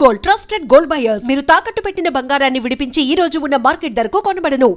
Gold, trusted gold buyers. మీరు తాకట్టు పెట్టిన బంగారాన్ని విడిపించి ఈ రోజు ఉన్న మార్కెట్ ధరకు కొనబడను.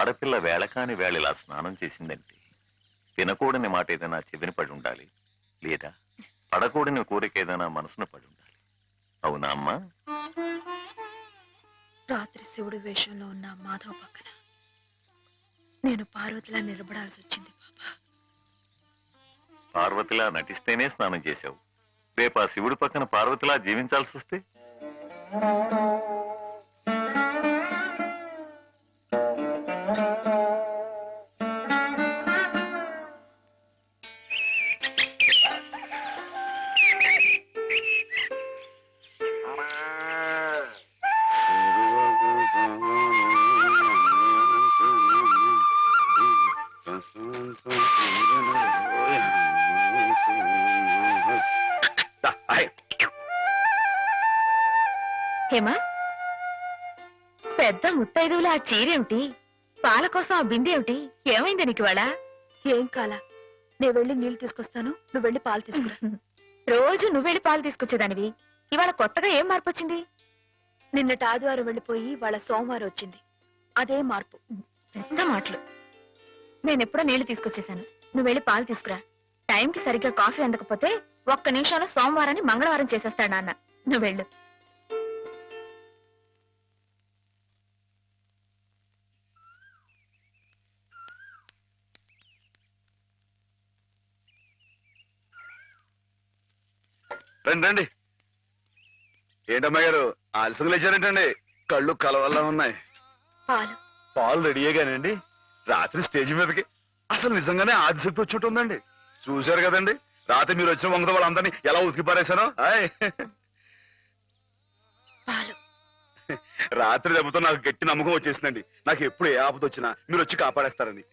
ఆడపిల్ల వేళకాని వేళ ఇలా స్నానం చేసిందంటే తినకూడని మాట ఏదైనా చెవిని పడి ఉండాలి, లేదా పడకూడని కోరిక ఏదైనా మనసును పడి ఉండాలి. అవునా అమ్మా? రాత్రి శివుడు వేషంలో ఉన్న మాధవ పక్కన నేను పార్వతిలా నిలబడాల్సి వచ్చింది బాబా. పార్వతిలా నటిస్తేనే స్నానం చేశావు. రేపు ఆ శివుడి పక్కన పార్వతిలా జీవించాల్సి వస్తే? హేమా, పెద్ద ముత్తైదువులు ఆ చీరేమిటి, పాల కోసం ఆ బిందెమిటి, ఏమైంది నీకు ఇవాళ? ఏం కాలా, నేను వెళ్ళి నీళ్లు తీసుకొస్తాను, నువ్వు వెళ్ళి పాలు తీసుకురా. రోజు నువ్వు వెళ్ళి పాలు తీసుకొచ్చేదానివి, ఇవాళ కొత్తగా ఏం మార్పు వచ్చింది? నిన్నటి ఆదివారం వెళ్ళిపోయి వాళ్ళ సోమవారం వచ్చింది, అదే మార్పు. పెద్ద మాటలు. నేనెప్పుడో నీళ్లు తీసుకొచ్చేసాను, నువ్వు వెళ్ళి పాలు తీసుకురా. టైంకి సరిగ్గా కాఫీ అందకపోతే ఒక్క నిమిషంలో సోమవారాన్ని మంగళవారం చేసేస్తాడు నాన్న. నువ్వు వెళ్ళు. రండి రండి. ఏంటమ్మా గారు ఆలస్యం లేచారేంటండి? కళ్ళు కలవల్లా ఉన్నాయి. పాలు పాలు రెడీయేగానండి. రాత్రి స్టేజ్ మీదకి అసలు నిజంగానే ఆదిశక్తి వచ్చి ఉందండి. చూశారు కదండి రాత్రి మీరు వచ్చిన వంగతో వాళ్ళందరినీ ఎలా ఉతికి పారేశానో. రాత్రి దెబ్బతో నాకు గట్టి నమ్మకం వచ్చేసిందండి. నాకు ఎప్పుడు ఏ ఆపద వచ్చినా మీరు వచ్చి కాపాడేస్తారని.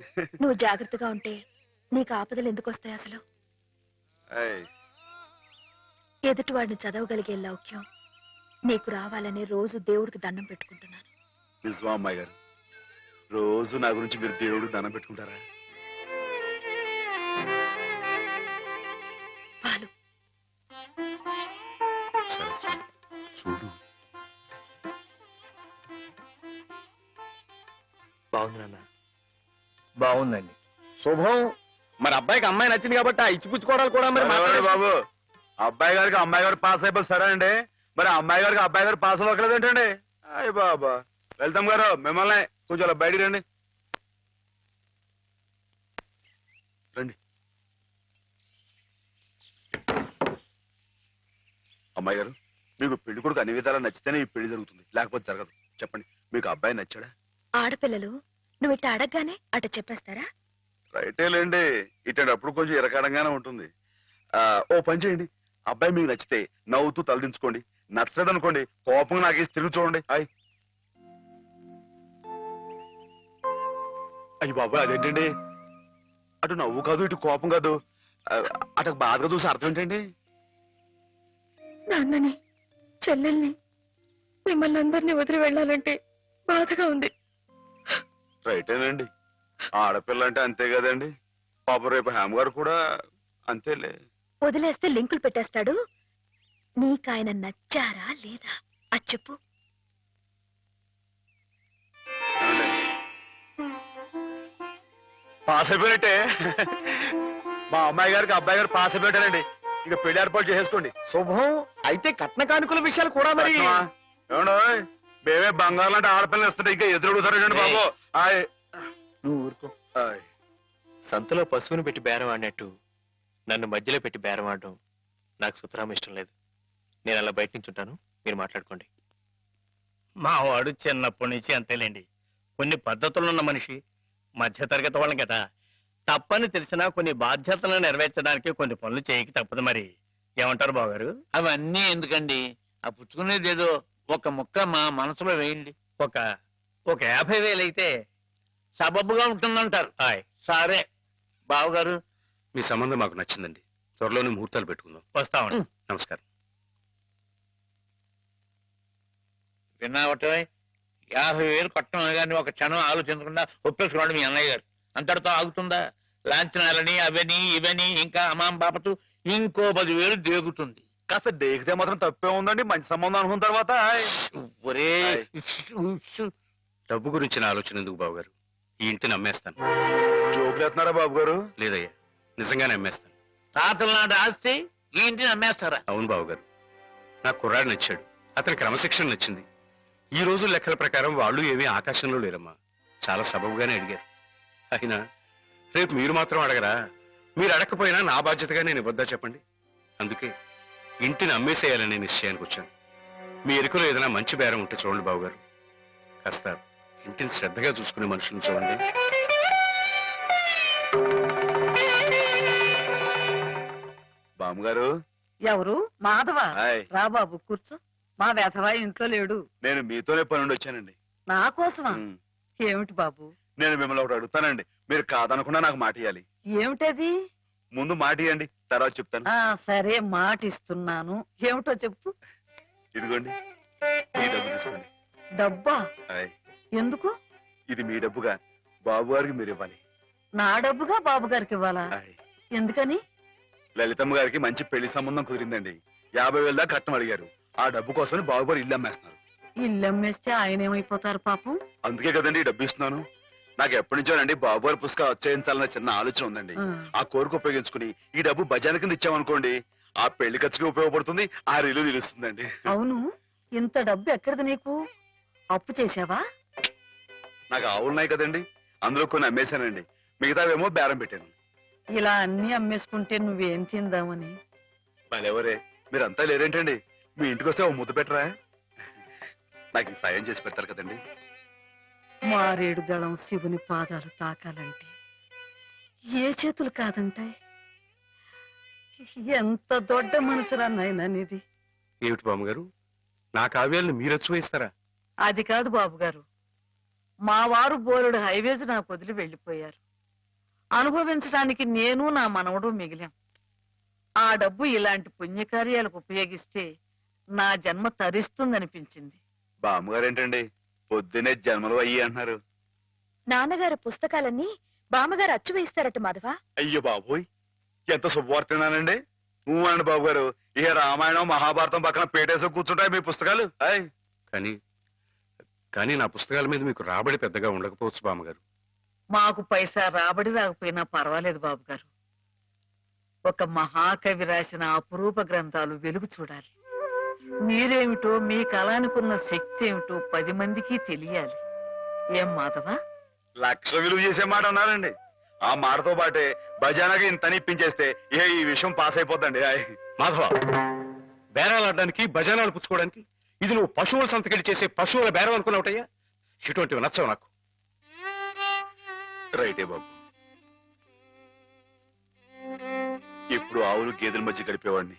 నువ్వు జాగ్రత్తగా ఉంటే నీకు ఆపదలు ఎందుకు వస్తాయి? అసలు ఎదుటివాడిని చదవగలిగే లౌక్యం నీకు రావాలని రోజు దేవుడికి దండం పెట్టుకుంటున్నాను. నిజమా అమ్మాయి గారు? రోజు నా గురించి మీరు దేవుడికి దండం పెట్టుకుంటారా? పాలు చూడు బాగుంది నాన్న. బాగుందండి. శుభం. మరి అబ్బాయికి అమ్మాయి నచ్చింది కాబట్టి ఆ ఇచ్చిపుచ్చుకోవడాలు కూడా మరి ఎవరండి మాట్లాడండి బాబు, అబ్బాయి గారికి అమ్మాయి గారు పాస్ అయిపోయి సరే అండి, మరి అమ్మాయి గారికి అబ్బాయి గారు పాస్ అవ్వట్లేదు ఏంటండి? అయ్య బాబా. వెళ్తాం గారు, మిమ్మల్ని కొంచెం అలా బయటికి రండి. రండి. అమ్మాయి గారు, మీకు పెళ్లి కొడుకు అన్ని విధాలా నచ్చితేనే ఈ పెళ్లి జరుగుతుంది, లేకపోతే జరగదు. చెప్పండి, మీకు అబ్బాయి నచ్చాడా? ఆడపిల్లలు నువ్వు ఇట్ట అడగగానే అట చెప్పేస్తారా? రైటే లేండి, ఇటప్పుడు కొంచెం ఇరకాడంగానే ఉంటుంది. ఓ పని చేయండి, అబ్బాయి మీకు నచ్చితే నవ్వుతూ తలదించుకోండి, నచ్చలేదనుకోండి కోపం నాకేసి తిరిగి చూడండి. అయ్యి బాబాయ్, అదేంటండి? అటు నవ్వు కాదు, ఇటు కోపం కాదు, అటు బాధగా చూసి అర్థం ఏంటండి? నాన్నని, చెల్లెల్ని, మిమ్మల్ని అందరినీ వదిలి వెళ్ళాలంటే బాధగా ఉంది. రైటేనండి, ఆడపిల్ల అంటే అంతే కదండి. పాప రేపు హేమ గారు కూడా అంతేలే. వదిలేస్తే లింకులు పెట్టేస్తాడు. నీకాయన నచ్చారా లేదా అది చెప్పు. పాస్ అయిపోయినట్టే. మా అమ్మాయి గారికి అబ్బాయి గారు పాస్ అయిపోయారండి. ఇక పెళ్లి ఏర్పాటు చేసేసుకోండి. శుభం. అయితే కట్న కానుకల విషయాలు కూడా మరి ఏమండో, మేమే బంగారం లాంటి ఆడపిల్లలు ఇస్తుంటే ఇంకా ఎదురడుగుతారండి బాబు. నువ్వు ఊరుకో. సంతలో పశువుని పెట్టి బేరం ఆడినట్టు నన్ను మధ్యలో పెట్టి బేరం ఆడడం నాకు సుతరాం ఇష్టం లేదు. నేను అలా బయట నుంచి ఉంటాను, మీరు మాట్లాడుకోండి. మా వాడు చిన్నప్పటి నుంచి అంతేలేండి. కొన్ని పద్ధతులున్న మనిషి, మధ్యతరగతి వాళ్ళం కదా. తప్పని తెలిసినా కొన్ని బాధ్యతలను నెరవేర్చడానికి కొన్ని పనులు చేయక తప్పదు. మరి ఏమంటారు బావగారు? అవన్నీ ఎందుకండి, ఆ పుచ్చుకునేది ఏదో ఒక ముక్క మా మనసులో వేయండి. ఒక 50,000 అయితే సబబుగా ఉంటుందంటారు. సరే బావగారు, మీ సంబంధం మాకు నచ్చిందండి. త్వరలోనే ముహూర్తాలు పెట్టుకుందాం. వస్తామండి. నమస్కారం. విన్నావట, 50,000 కట్టడం కానీ ఒక క్షణం ఆలోచించకుండా ఒప్పేసుకోండి మీ అన్నయ్య గారు. అంతటితో ఆగుతుందా? లాంఛనాలని అవని ఇవని ఇంకా అమాం బాపతు ఇంకో 10,000 దేగుతుంది. కాస్త దేగితే మాత్రం తప్పే ఉందండి, మంచి సంబంధం అనుకున్న తర్వాత. ఒరే డబ్బు గురించిన ఆలోచన ఎందుకు బావగారు? ఈ ఇంటిని అమ్మేస్తాను. జోకులు ఎత్తున్నారా బాబు గారు? లేదయ్యా, నిజంగానే అమ్మేస్తాను. తాతల నాటి ఆస్తి ఈ ఇంటిని అమ్మేస్తారా? అవును బావగారు, నాకు కుర్రాడు నచ్చాడు, అతని క్రమశిక్షణ నచ్చింది. ఈ రోజు లెక్కల ప్రకారం వాళ్ళు ఏమీ ఆకాశంలో లేరమ్మా. చాలా సబబుగానే అడిగారు. అయినా రేపు మీరు మాత్రం అడగరా? మీరు అడగకపోయినా నా బాధ్యతగా నేను ఇవ్వద్దా చెప్పండి? అందుకే ఇంటిని అమ్మేసేయాలనే నిశ్చయానికి వచ్చాను. మీ ఎరుకలో ఏదైనా మంచి బేరం ఉంటే చూడండి బావగారు. కాస్త ఇంటిని శ్రద్ధగా చూసుకునే మనుషులను చూడండి. బామ్మగారు. ఎవరు? మాధవ. హాయ్. రా బాబు కూర్చో. మా వెధవా ఇంట్లో లేడు. నేను మీతోనే పని నుండి వచ్చానండి. నా కోసమా? ఉమ్. ఏమిటి బాబు? నేను మిమ్మల్ని ఒకటి అడుగుతానండి, మీరు కాదనకుండా నాకు మాట ఇవ్వాలి. ఏమిటది? ముందు మాట ఇవ్వండి, తర్వాత చెప్తాను. సరే, మాట ఇస్తున్నాను. ఏమిటో చెప్పు. ఇదిగోండి, ఈ డబ్బు తీసుకోండి. డబ్బా? హాయ్. ఎందుకు? ఇది మీ డబ్బుగా బాబు గారికి మీరు ఇవ్వాలి. నా డబ్బుగా బాబు గారికి ఇవ్వాలా? హాయ్. ఎందుకని? లలితమ్మ గారికి మంచి పెళ్లి సంబంధం కుదిరిందండి. 50,000 దాకా కట్నం అడిగారు. ఆ డబ్బు కోసం బాబు గారు ఇల్లు అమ్మేస్తున్నారు. ఇల్లు అమ్మేస్తే ఆయన ఏమైపోతారు పాపం? అందుకే కదండి ఈ డబ్బు ఇస్తున్నాను. నాకు ఎప్పటి నుంచోనండి బాబు గారి పుస్తకం వచ్చేయించాలన్న చిన్న ఆలోచన ఉందండి. ఆ కోరిక ఉపయోగించుకుని ఈ డబ్బు బజార్ కింద ఇచ్చామనుకోండి, ఆ పెళ్లి ఖర్చుకి ఉపయోగపడుతుంది, ఆ ఇల్లు నిలుస్తుందండి. అవును, ఇంత డబ్బు ఎక్కడిది నీకు? అప్పు చేశావా? నాకు ఆవులున్నాయి కదండి, అందులో కొన్ని అమ్మేశానండి. మిగతావేమో బేరం పెట్టాను. ఇలా అన్ని అమ్మేసుకుంటే నువ్వేం తిందామని? మళ్ళెవరే, మీరంతా లేరేంటండి? మీ ఇంటికి వస్తే ఓ ముద్దు పెట్టరా? నాకు ఈ సాయం చేసి పెడతారు కదండి. మారేడు దళం శివుని పాదాలు తాకాలంటే ఏ చేతులు కాదంటాయి? ఎంత దొడ్డ మనసురా నాయనా నీది. ఏమిటి బామ్మగారు, నా కావ్యాలను మీరు వేయిస్తారా? అది కాదు బాబు గారు, మా వారు బోరుడు హైవేస్ నాకు వదిలి వెళ్ళిపోయారు. అనుభవించడానికి నేను నా మనవడు మిగిలాం. ఆ డబ్బు ఇలాంటి పుణ్యకార్యాలకు ఉపయోగిస్తే నా జన్మ తరిస్తుందనిపించింది. బామ్మగారు ఏంటండి పొద్దునే జన్మలు అయ్యి అంటున్నారు? నాన్నగారు పుస్తకాలన్నీ బామ్మగారు అచ్చు వేయిస్తారట మాధవ. అయ్యో బాబోయ్, ఎంత శుభవార్తనానండి. అండి బాబు గారు, ఇక రామాయణం మహాభారతం పక్కన పేటేసో కూర్చుంటాయి మీ పుస్తకాలు. కానీ కానీ నా పుస్తకాల మీద మీకు రాబడి పెద్దగా ఉండకపోవచ్చు బామ్మగారు. మాకు పైసా రాబడి రాకపోయినా పర్వాలేదు బాబు గారు. ఒక మహాకవి రాసిన అపురూప గ్రంథాలు వెలుగు చూడాలి. మీరేమిటో మీ కళానికున్న శక్తి ఏమిటో 10 మందికి తెలియాలి. ఏం మాధవా? లక్ష విలువ చేసే మాట అన్నారండి. ఆ మాటతో పాటే భజానగా ఇంత ఇప్పించేస్తే ఈ విషయం పాస్ అయిపోద్దండి. మాధవ, బేరాలాడడానికి భజనాలు పుచ్చుకోవడానికి ఇది నువ్వు పశువుల సంతకెళ్ళి చేసే పశువుల బేరం అనుకున్నావుటయ్యా? ఇటువంటివి నచ్చవు నాకు. రైటే బాబు. ఎప్పుడు ఆవులు గేదెల మధ్య గడిపేవాడిని.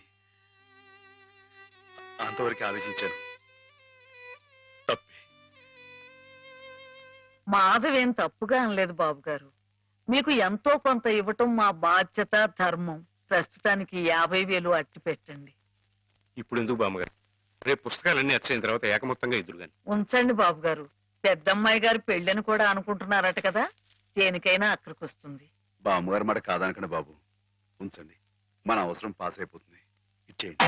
అంతవరకు ఆలోచించాను. తప్పే. మాధవేం తప్పుగా అనలేదు బాబు గారు. మీకు ఎంతో కొంత ఇవ్వటం మా బాధ్యత, ధర్మం. ప్రస్తుతానికి 50,000 అట్టి పెట్టండి. ఇప్పుడు ఎందుకు బామ్మగారు? రేపు పుస్తకాలన్నీ వచ్చైన తర్వాత ఏకమొత్తంగా ఎదురుగాని ఉంచండి బాబు గారు. పెద్దమ్మాయి గారి పెళ్ళని కూడా అనుకుంటున్నారట కదా, దేనికైనా అక్కడికి వస్తుంది. బామ్మగారు మాట కాదనకండి బాబు. ఉంచండి, మన అవసరం పాస్ అయిపోతుంది. ఇచ్చేయండి.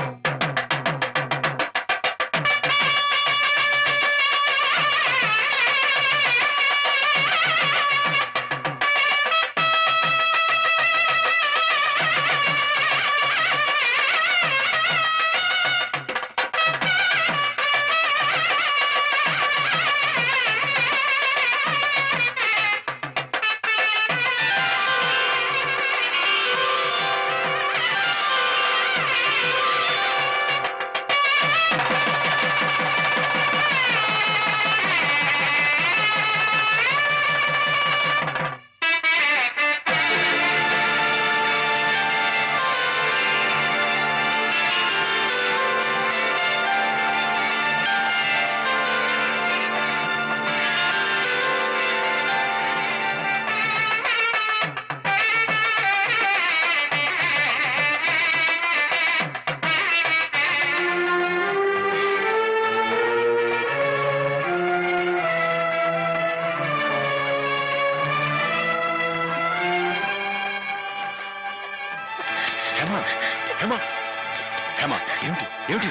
ఏమిటి?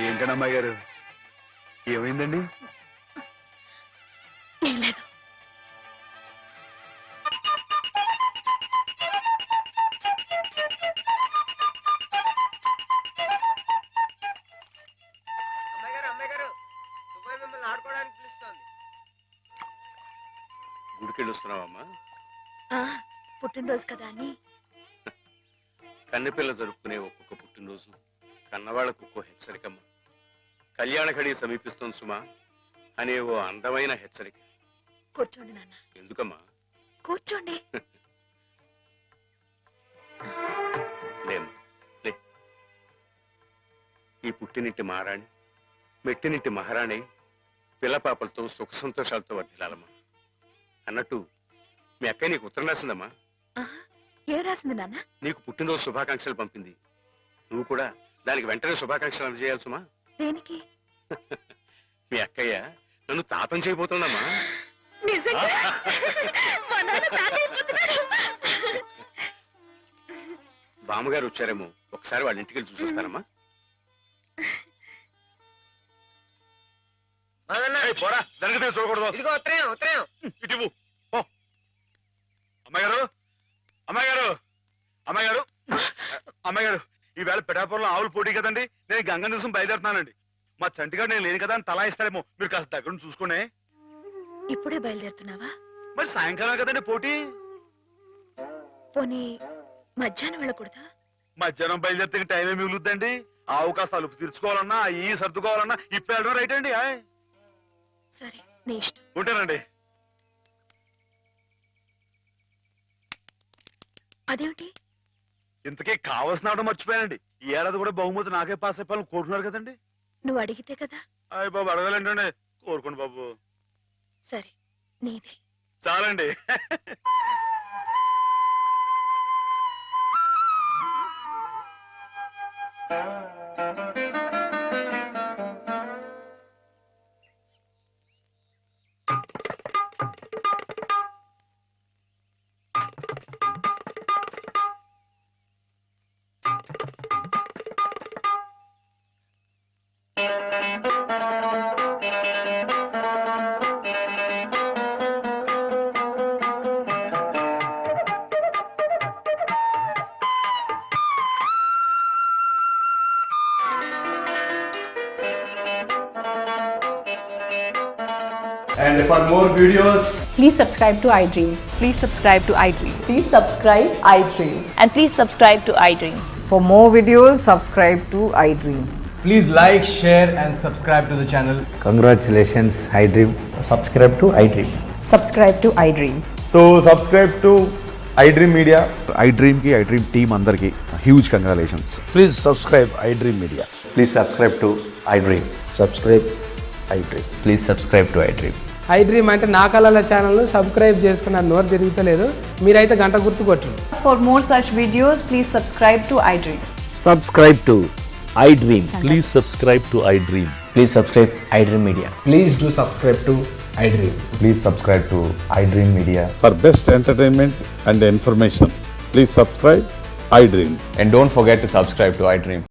ఏంటండి అమ్మాయి గారు, ఏమైందండి? ఏం లేదు. గుడికెళ్ళి వస్తున్నావమ్మా? పుట్టినరోజు కదా అని. కన్నెపిల్ల జరుపుకునే ఒక్కొక్క పుట్టినరోజు కన్నవాళ్లకు ఒక్కో హెచ్చరికమ్మ. కళ్యాణ ఘడి సమీపిస్తుంది సుమా అనే ఓ అందమైన హెచ్చరిక. కూర్చోండి నాన్న. ఎందుకమ్మా? కూర్చోండి. లేమ్మా, లే. ఈ పుట్టినింటి మహారాణి, మెట్టినింటి మహారాణి పిల్లపాపలతో సుఖ సంతోషాలతో వర్ధిల్లాలమ్మా. అన్నట్టు మీ అక్కయ్య నీకు ఉత్తరం రాసిందమ్మా. ఏం రాసింది నాన్న? నీకు పుట్టినరోజు శుభాకాంక్షలు పంపింది. నువ్వు కూడా దానికి వెంటనే శుభాకాంక్షలు అందజేయాలి సుమా. దేనికి? మీ అక్కయ్య నన్ను తాతం చేయబోతుందమ్మా. బామ్మగారు వచ్చారేమో, ఒకసారి వాళ్ళ ఇంటికి వెళ్ళి చూసొస్తానమ్మా. పోరా, దానికి చూడకూడదు. ఇదిగో ఉత్తరం. ఇటు అమ్మాయి గారు, అమ్మాయి గారు, అమ్మాయి గారు, అమ్మాయి గారు, ఈవేళ పిఠాపురంలో ఆవులు పోటీ కదండి. నేను గంగ దివసం బయలుదేరుతున్నానండి. మా చంటిగాడు నేను లేని కదా అని తలా ఇస్తారేమో. మీరు కాస్త దగ్గర నుంచి చూసుకోండి. ఇప్పుడే బయలుదేరుతున్నావా? మరి సాయంకాలం కదండి పోటీ. పోనీ మధ్యాహ్నం వెళ్ళకూడదా? మధ్యాహ్నం బయలుదేరితే టైం ఏమి మిగులుద్దండి. ఆవు కాస్త అలుపు తీర్చుకోవాలన్నా, ఈ సర్దుకోవాలన్నా ఇప్పుడు వెళ్ళడం రైట్ అండి. సరే, నీ ఇష్టం. ఉంటానండి. అదేమిటి? ఇంతకీ కావాల్సిన ఆవడం మర్చిపోయానండి. ఈ ఏడాది కూడా బహుమతి నాకే పాస్ అయిపోవాలని కోరుకున్నారు కదండి. నువ్వు అడిగితే కదా. అయ్య బాబు, అడగాలండి. కోరుకోండి బాబు. సరే, నీదే. చాలండి. And for more videos, Please subscribe to iDream. Please subscribe to iDream. Please subscribe iDream. And please subscribe to iDream. For more videos, subscribe to iDream. please like, share and subscribe to the channel. Congratulations, iDream. Subscribe to iDream. Subscribe to iDream. So subscribe to iDream Media. iDream కి iDream team అందరికి huge congratulations. Please subscribe iDream Media. Please subscribe to iDream. Subscribe iDream. Please subscribe to iDream. iDream అంటే నా కళల channel subscribe చేసుకున్న నోరు తిరుగుతలేదు మీరైతే గంట గుర్తు కొట్టండి. For more such videos, please subscribe to iDream. Subscribe to iDream. Please subscribe to iDream. Please subscribe iDream Media. Please do subscribe to iDream. Please subscribe to iDream Media. For best entertainment and information, please subscribe iDream. And don't forget to subscribe to iDream.